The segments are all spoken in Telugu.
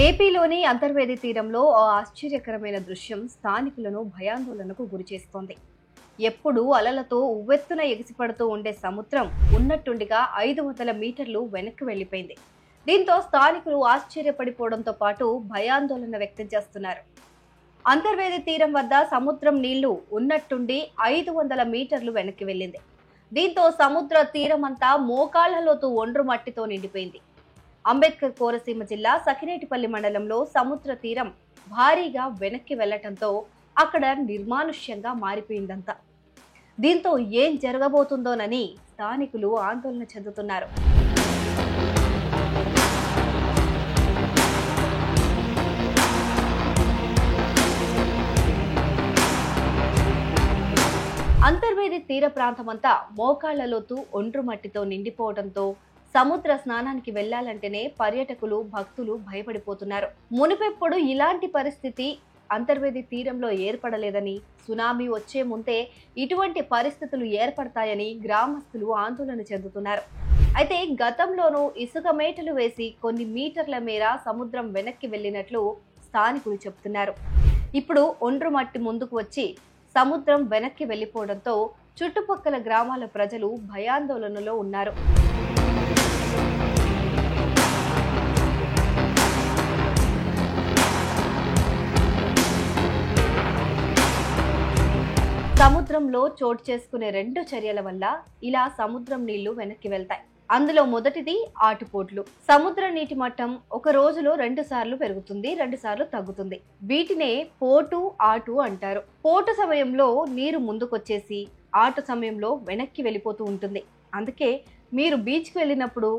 ఏపీలోని అంతర్వేది తీరంలో ఓ ఆశ్చర్యకరమైన దృశ్యం స్థానికులను భయాందోళనకు గురిచేస్తోంది. ఎప్పుడూ అలలతో ఉవ్వెత్తున ఎగిసిపడుతూ ఉండే సముద్రం ఉన్నట్టుండిగా 500 మీటర్లు వెనక్కి వెళ్లిపోయింది. దీంతో స్థానికులు ఆశ్చర్యపడిపోవడంతో పాటు భయాందోళన వ్యక్తం చేస్తున్నారు. అంతర్వేది తీరం వద్ద సముద్రం నీళ్లు ఉన్నట్టుండి 500 మీటర్లు వెనక్కి వెళ్లింది. దీంతో సముద్ర తీరమంతా మోకాళ్ల లోతు ఒండ్రు మట్టితో నిండిపోయింది. అంబేద్కర్ కోనసీమ జిల్లా సకినేటిపల్లి మండలంలో సముద్ర తీరం భారీగా వెనక్కి వెళ్లటంతో అక్కడ నిర్మానుష్యంగా మారిపోయిందంతా. దీంతో ఏం జరగబోతుందోనని స్థానికులు ఆందోళన చెందుతున్నారు. అంతర్వేది తీర ప్రాంతమంతా మోకాళ్ల లోతు ఒండ్రు మట్టితో నిండిపోవడంతో సముద్ర స్నానానికి వెళ్లాలంటేనే పర్యాటకులు భక్తులు భయపడిపోతున్నారు. మునుపెప్పుడు ఇలాంటి పరిస్థితి అంతర్వేది తీరంలో ఏర్పడలేదని, సునామీ వచ్చే ముందే ఇటువంటి పరిస్థితులు ఏర్పడతాయని గ్రామస్తులు ఆందోళన చెందుతున్నారు. అయితే గతంలోనూ ఇసుక మేటలు వేసి కొన్ని మీటర్ల మేర సముద్రం వెనక్కి వెళ్లినట్లు స్థానికులు చెబుతున్నారు. ఇప్పుడు ఒండ్రు మట్టి ముందుకు వచ్చి సముద్రం వెనక్కి వెళ్లిపోవడంతో చుట్టుపక్కల గ్రామాల ప్రజలు భయాందోళనలో ఉన్నారు. సముద్రంలో చోటు చేసుకునే 2 చర్యల వల్ల ఇలా సముద్రం నీళ్లు వెనక్కి వెళ్తాయి. అందులో మొదటిది ఆటుపోట్లు. సముద్ర నీటి మట్టం ఒక రోజులో 2 సార్లు పెరుగుతుంది, 2 సార్లు తగ్గుతుంది. వీటినే పోటు, ఆటు అంటారు. పోటు సమయంలో నీరు ముందుకొచ్చేసి ఆటు సమయంలో వెనక్కి వెళ్ళిపోతూ ఉంటుంది. అందుకే మీరు బీచ్కి వెళ్ళినప్పుడు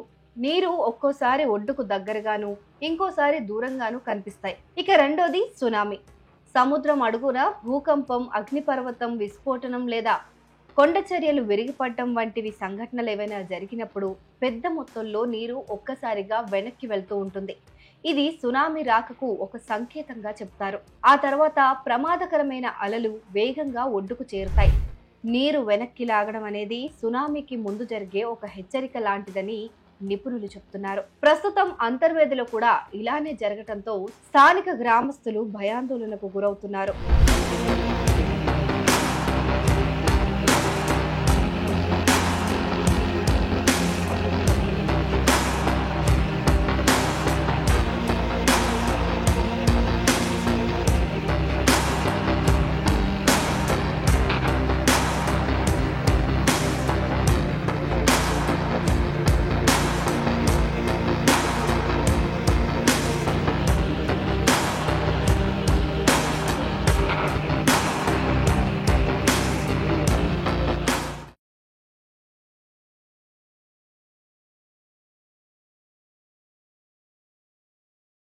నీరు ఒక్కోసారి ఒడ్డుకు దగ్గరగాను, ఇంకోసారి దూరంగాను కనిపిస్తాయి. ఇక రెండోది సునామీ. సముద్రం అడుగున భూకంపం, అగ్నిపర్వతం విస్ఫోటనం లేదా కొండ చర్యలు విరిగిపడటం వంటివి సంఘటనలు ఏవైనా జరిగినప్పుడు పెద్ద మొత్తంలో నీరు ఒక్కసారిగా వెనక్కి వెళ్తూ ఉంటుంది. ఇది సునామీ రాకకు ఒక సంకేతంగా చెప్తారు. ఆ తర్వాత ప్రమాదకరమైన అలలు వేగంగా ఒడ్డుకు చేరుతాయి. నీరు వెనక్కి లాగడం అనేది సునామీకి ముందు జరిగే ఒక హెచ్చరిక లాంటిదని నిపుణులు చెప్తున్నారు. ప్రస్తుతం అంతర్వేదిలో కూడా ఇలానే జరగటంతో స్థానిక గ్రామస్తులు భయాందోళనకు గురవుతున్నారు.